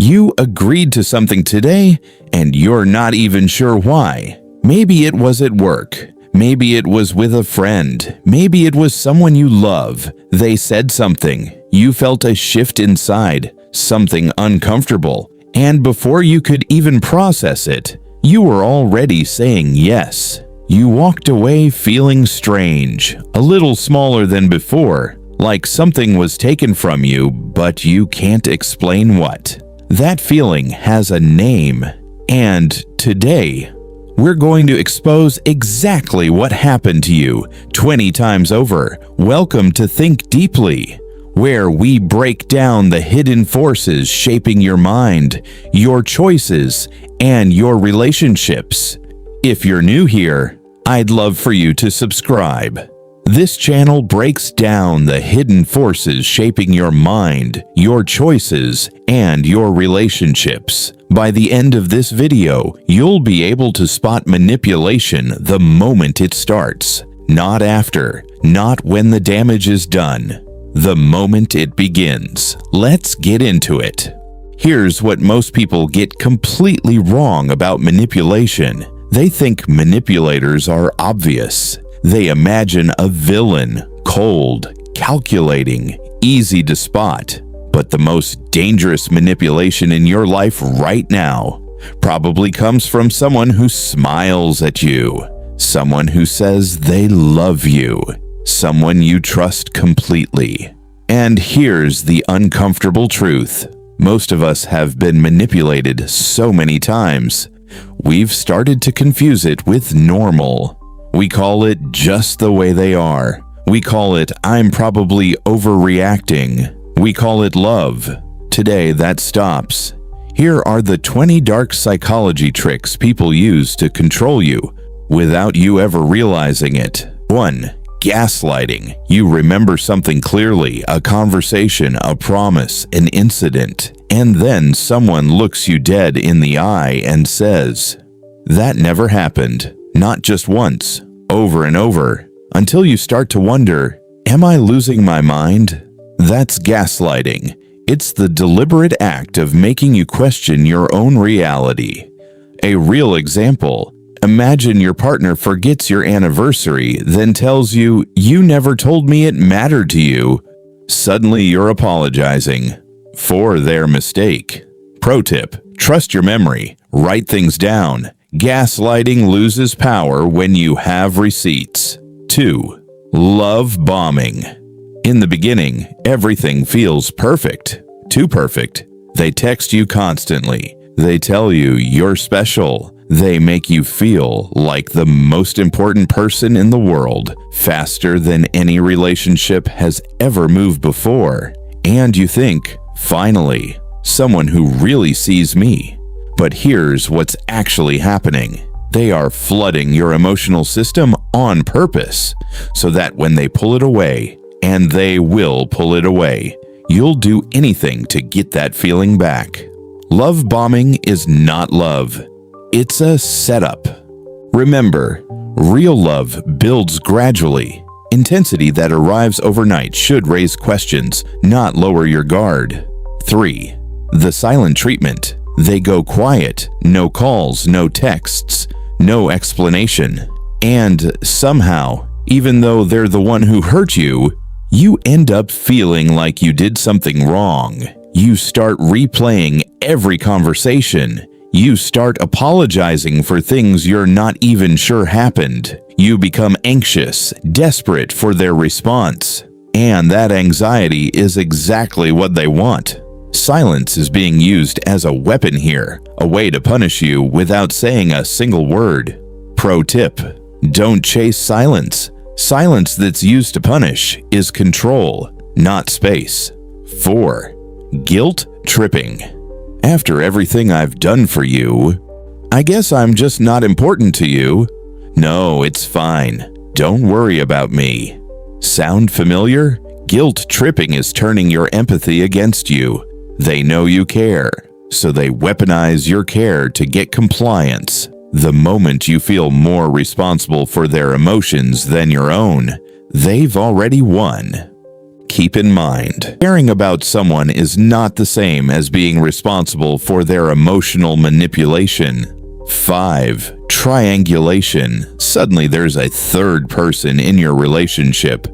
You agreed to something today, and you're not even sure why. Maybe it was at work. Maybe it was with a friend. Maybe it was someone you love. They said something. You felt a shift inside, something uncomfortable. And before you could even process it, you were already saying yes. You walked away feeling strange, a little smaller than before, like something was taken from you, but you can't explain what. That feeling has a name, and today, we're going to expose exactly what happened to you 20 times over. Welcome to Think Deeply, where we break down the hidden forces shaping your mind, your choices, and your relationships. If you're new here, I'd love for you to subscribe. This channel breaks down the hidden forces shaping your mind, your choices, and your relationships. By the end of this video, you'll be able to spot manipulation the moment it starts, not after, not when the damage is done, the moment it begins. Let's get into it. Here's what most people get completely wrong about manipulation. They think manipulators are obvious. They imagine a villain, cold, calculating, easy to spot. But the most dangerous manipulation in your life right now probably comes from someone who smiles at you, someone who says they love you, someone you trust completely. And here's the uncomfortable truth. Most of us have been manipulated so many times, we've started to confuse it with normal. We call it just the way they are. We call it I'm probably overreacting. We call it love. Today that stops. Here are the 20 dark psychology tricks people use to control you without you ever realizing it. 1. Gaslighting. You remember something clearly, a conversation, a promise, an incident, and then someone looks you dead in the eye and says, "That never happened." Not just once, over and over, until you start to wonder, am I losing my mind? That's gaslighting. It's the deliberate act of making you question your own reality. A real example, imagine your partner forgets your anniversary, then tells you, "You never told me it mattered to you." Suddenly you're apologizing for their mistake. Pro tip, trust your memory, write things down. Gaslighting loses power when you have receipts. 2. Love bombing. In the beginning, everything feels perfect. Too perfect. They text you constantly. They tell you you're special. They make you feel like the most important person in the world, faster than any relationship has ever moved before. And you think, finally, someone who really sees me. But here's what's actually happening. They are flooding your emotional system on purpose, so that when they pull it away, and they will pull it away, you'll do anything to get that feeling back. Love bombing is not love. It's a setup. Remember, real love builds gradually. Intensity that arrives overnight should raise questions, not lower your guard. 3. The silent treatment. They go quiet, no calls, no texts, no explanation. And somehow, even though they're the one who hurt you, you end up feeling like you did something wrong. You start replaying every conversation. You start apologizing for things you're not even sure happened. You become anxious, desperate for their response. And that anxiety is exactly what they want. Silence is being used as a weapon here, a way to punish you without saying a single word. Pro tip, don't chase silence. Silence that's used to punish is control, not space. 4. Guilt tripping. After everything I've done for you, I guess I'm just not important to you. No, it's fine. Don't worry about me. Sound familiar? Guilt tripping is turning your empathy against you. They know you care, so they weaponize your care to get compliance. The moment you feel more responsible for their emotions than your own, they've already won. Keep in mind, caring about someone is not the same as being responsible for their emotional manipulation. 5. Triangulation. Suddenly there's a third person in your relationship.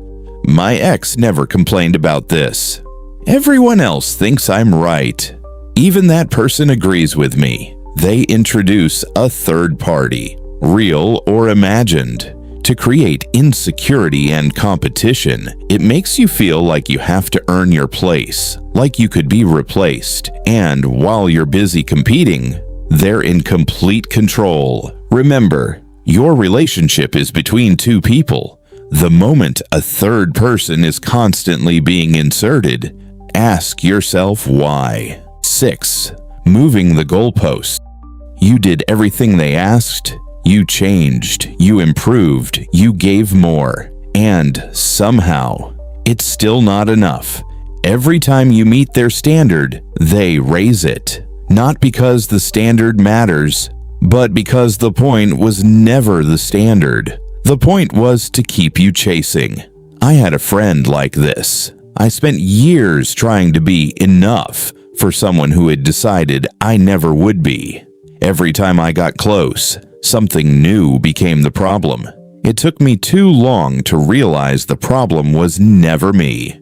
My ex never complained about this. Everyone else thinks I'm right. Even that person agrees with me. They introduce a third party, real or imagined, to create insecurity and competition. It makes you feel like you have to earn your place, like you could be replaced, and while you're busy competing, they're in complete control. Remember, your relationship is between two people. The moment a third person is constantly being inserted, ask yourself why. 6. Moving the goalposts. You did everything they asked. You changed, you improved, you gave more, and somehow, it's still not enough. Every time you meet their standard, they raise it. Not because the standard matters, but because the point was never the standard. The point was to keep you chasing. I had a friend like this. I spent years trying to be enough for someone who had decided I never would be. Every time I got close, something new became the problem. It took me too long to realize the problem was never me.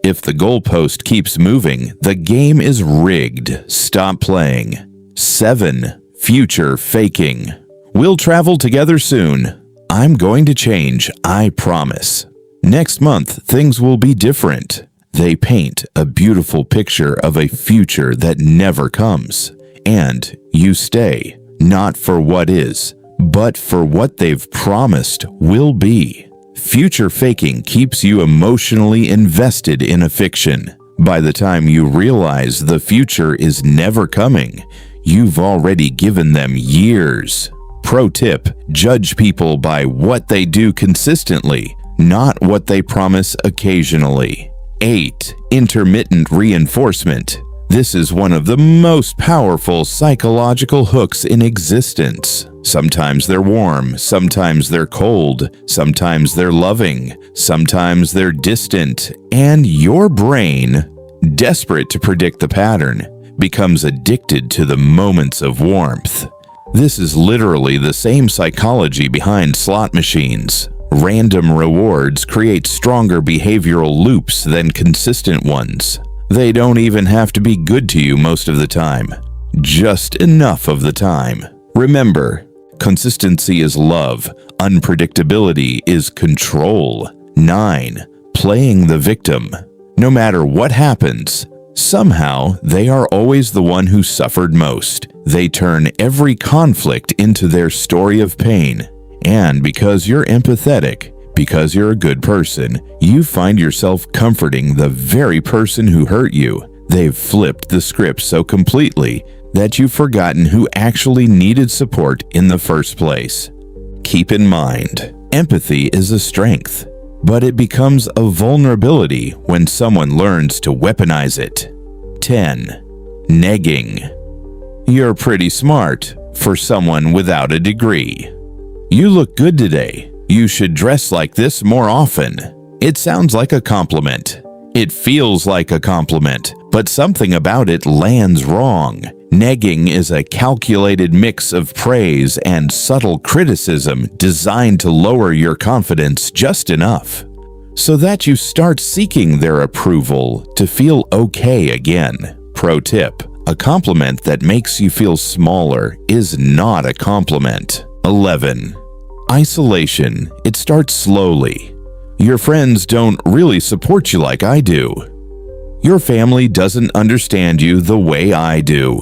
If the goalpost keeps moving, the game is rigged. Stop playing. 7. Future faking. We'll travel together soon. I'm going to change, I promise. Next month, things will be different. They paint a beautiful picture of a future that never comes. And you stay. Not for what is, but for what they've promised will be. Future faking keeps you emotionally invested in a fiction. By the time you realize the future is never coming, you've already given them years. Pro tip: judge people by what they do consistently, not what they promise occasionally. 8. Intermittent reinforcement. This is one of the most powerful psychological hooks in existence. Sometimes they're warm, sometimes they're cold, sometimes they're loving, sometimes they're distant, and your brain, desperate to predict the pattern, becomes addicted to the moments of warmth. This is literally the same psychology behind slot machines. Random rewards create stronger behavioral loops than consistent ones. They don't even have to be good to you most of the time. Just enough of the time. Remember, consistency is love. Unpredictability is control. 9. Playing the victim. No matter what happens, somehow they are always the one who suffered most. They turn every conflict into their story of pain. And because you're empathetic, because you're a good person, you find yourself comforting the very person who hurt you. They've flipped the script so completely that you've forgotten who actually needed support in the first place. Keep in mind, empathy is a strength, but it becomes a vulnerability when someone learns to weaponize it. 10. Negging. You're pretty smart for someone without a degree. You look good today. You should dress like this more often. It sounds like a compliment. It feels like a compliment, but something about it lands wrong. Negging is a calculated mix of praise and subtle criticism designed to lower your confidence just enough, so that you start seeking their approval to feel okay again. Pro tip: a compliment that makes you feel smaller is not a compliment. 11. Isolation. It starts slowly. Your friends don't really support you like I do. Your family doesn't understand you the way I do.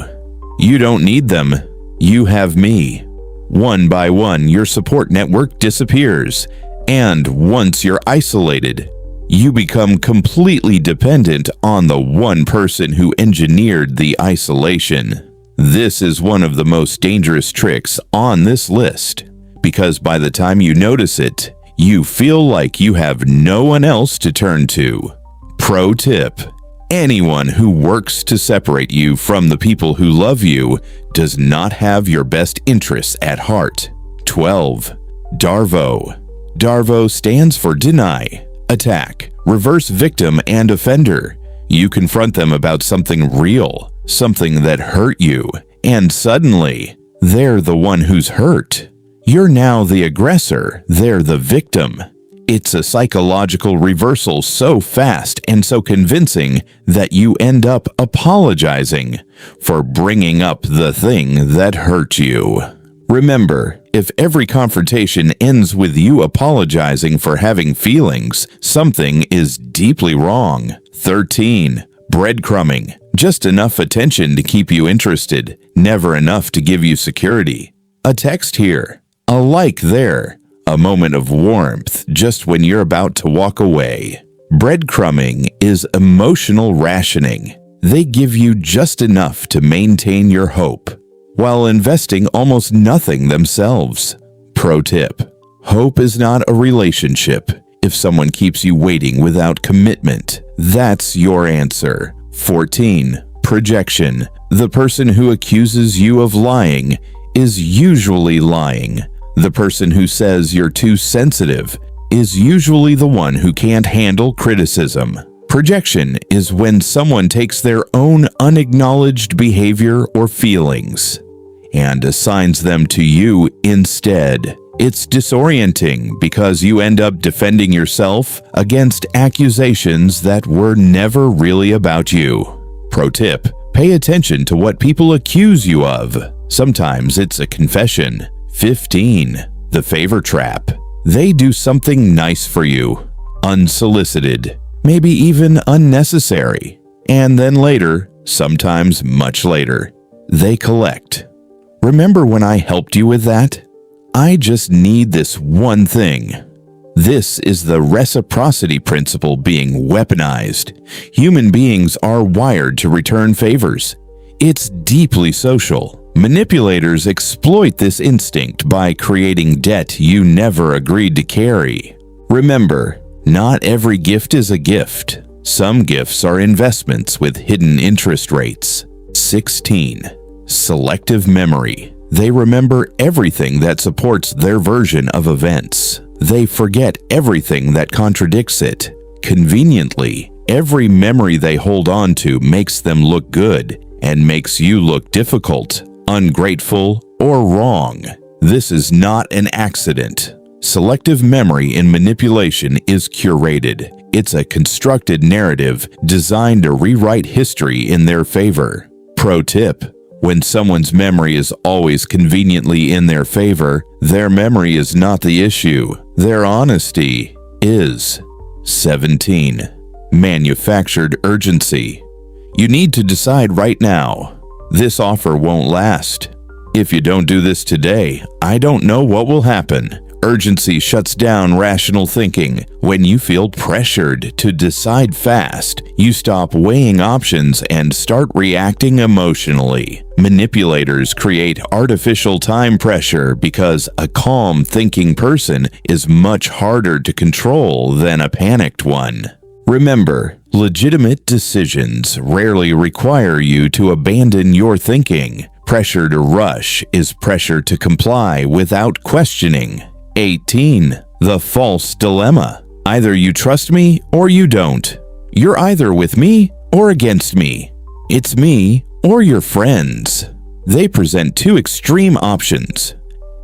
You don't need them. You have me. One by one, your support network disappears. And once you're isolated, you become completely dependent on the one person who engineered the isolation. This is one of the most dangerous tricks on this list, because by the time you notice it, you feel like you have no one else to turn to. Pro tip: anyone who works to separate you from the people who love you does not have your best interests at heart. 12. Darvo. Darvo stands for deny. Attack, reverse victim and offender. You confront them about something real, something that hurt you, and suddenly, they're the one who's hurt. You're now the aggressor, they're the victim. It's a psychological reversal so fast and so convincing that you end up apologizing for bringing up the thing that hurt you. Remember, if every confrontation ends with you apologizing for having feelings, something is deeply wrong. 13. Breadcrumbing. Just enough attention to keep you interested, never enough to give you security. A text here, a like there, a moment of warmth just when you're about to walk away. Breadcrumbing is emotional rationing. They give you just enough to maintain your hope, while investing almost nothing themselves. Pro tip: hope is not a relationship. If someone keeps you waiting without commitment, that's your answer. 14. Projection. The person who accuses you of lying is usually lying. The person who says you're too sensitive is usually the one who can't handle criticism. Projection is when someone takes their own unacknowledged behavior or feelings and assigns them to you instead. It's disorienting because you end up defending yourself against accusations that were never really about you. Pro tip: pay attention to what people accuse you of. Sometimes it's a confession. 15. The favor trap. They do something nice for you, unsolicited, maybe even unnecessary, and then later, sometimes much later, they collect. Remember when I helped you with that? I just need this one thing. This is the reciprocity principle being weaponized. Human beings are wired to return favors. It's deeply social. Manipulators exploit this instinct by creating debt you never agreed to carry. Remember, not every gift is a gift. Some gifts are investments with hidden interest rates. 16. Selective memory. They remember everything that supports their version of events. They forget everything that contradicts it. Conveniently, every memory they hold on to makes them look good and makes you look difficult, ungrateful, or wrong. This is not an accident. Selective memory in manipulation is curated. It's a constructed narrative designed to rewrite history in their favor. Pro tip: when someone's memory is always conveniently in their favor, their memory is not the issue. Their honesty is. 17. Manufactured urgency. You need to decide right now. This offer won't last. If you don't do this today, I don't know what will happen. Urgency shuts down rational thinking. When you feel pressured to decide fast, you stop weighing options and start reacting emotionally. Manipulators create artificial time pressure because a calm thinking person is much harder to control than a panicked one. Remember, legitimate decisions rarely require you to abandon your thinking. Pressure to rush is pressure to comply without questioning. 18. The false dilemma. Either you trust me or you don't. You're either with me or against me. It's me or your friends. They present two extreme options,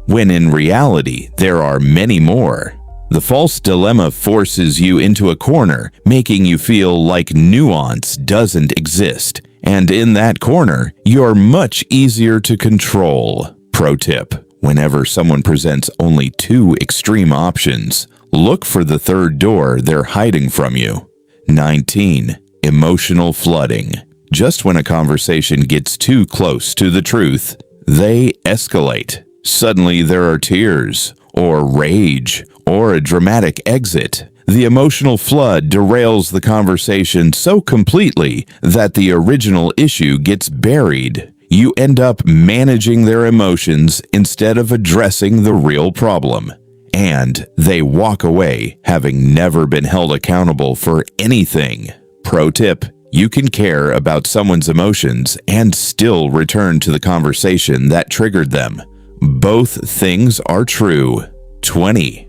when in reality there are many more. The false dilemma forces you into a corner, making you feel like nuance doesn't exist. And in that corner, you're much easier to control. Pro tip: whenever someone presents only two extreme options, look for the third door they're hiding from you. 19. Emotional flooding. Just when a conversation gets too close to the truth, they escalate. Suddenly there are tears, or rage, or a dramatic exit. The emotional flood derails the conversation so completely that the original issue gets buried. You end up managing their emotions instead of addressing the real problem. And they walk away having never been held accountable for anything. Pro tip: you can care about someone's emotions and still return to the conversation that triggered them. Both things are true. 20.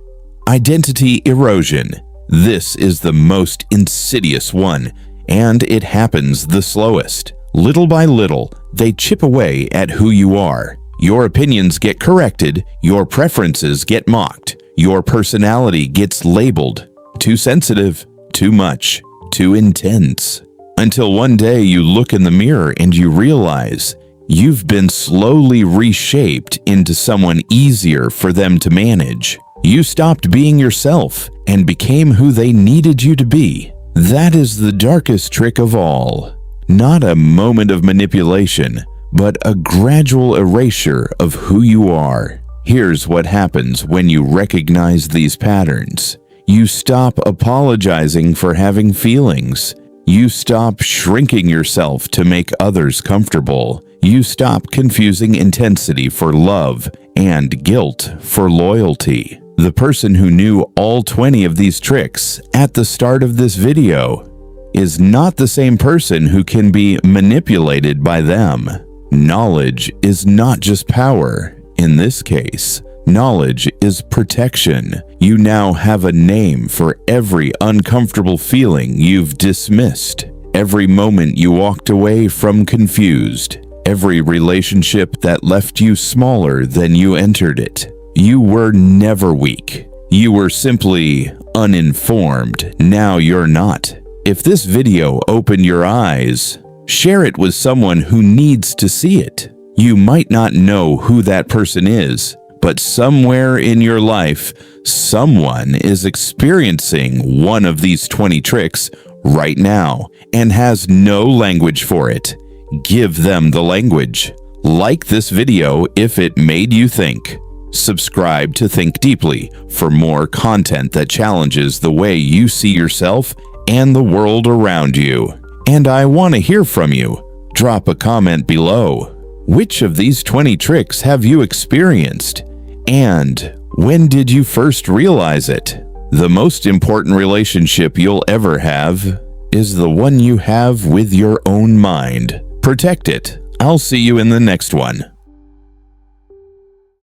Identity erosion. This is the most insidious one, and it happens the slowest. Little by little, they chip away at who you are. Your opinions get corrected, your preferences get mocked, your personality gets labeled too sensitive, too much, too intense. Until one day you look in the mirror and you realize you've been slowly reshaped into someone easier for them to manage. You stopped being yourself and became who they needed you to be. That is the darkest trick of all. Not a moment of manipulation, but a gradual erasure of who you are. Here's what happens when you recognize these patterns. You stop apologizing for having feelings. You stop shrinking yourself to make others comfortable. You stop confusing intensity for love and guilt for loyalty. The person who knew all 20 of these tricks at the start of this video is not the same person who can be manipulated by them. Knowledge is not just power. In this case, knowledge is protection. You now have a name for every uncomfortable feeling you've dismissed, every moment you walked away from confused, every relationship that left you smaller than you entered it. You were never weak. You were simply uninformed. Now you're not. If this video opened your eyes, share it with someone who needs to see it. You might not know who that person is, but somewhere in your life, someone is experiencing one of these 20 tricks right now and has no language for it. Give them the language. Like this video if it made you think. Subscribe to Think Deeply for more content that challenges the way you see yourself and the world around you. And I want to hear from you. Drop a comment below. Which of these 20 tricks have you experienced? And when did you first realize it? The most important relationship you'll ever have is the one you have with your own mind. Protect it. I'll see you in the next one.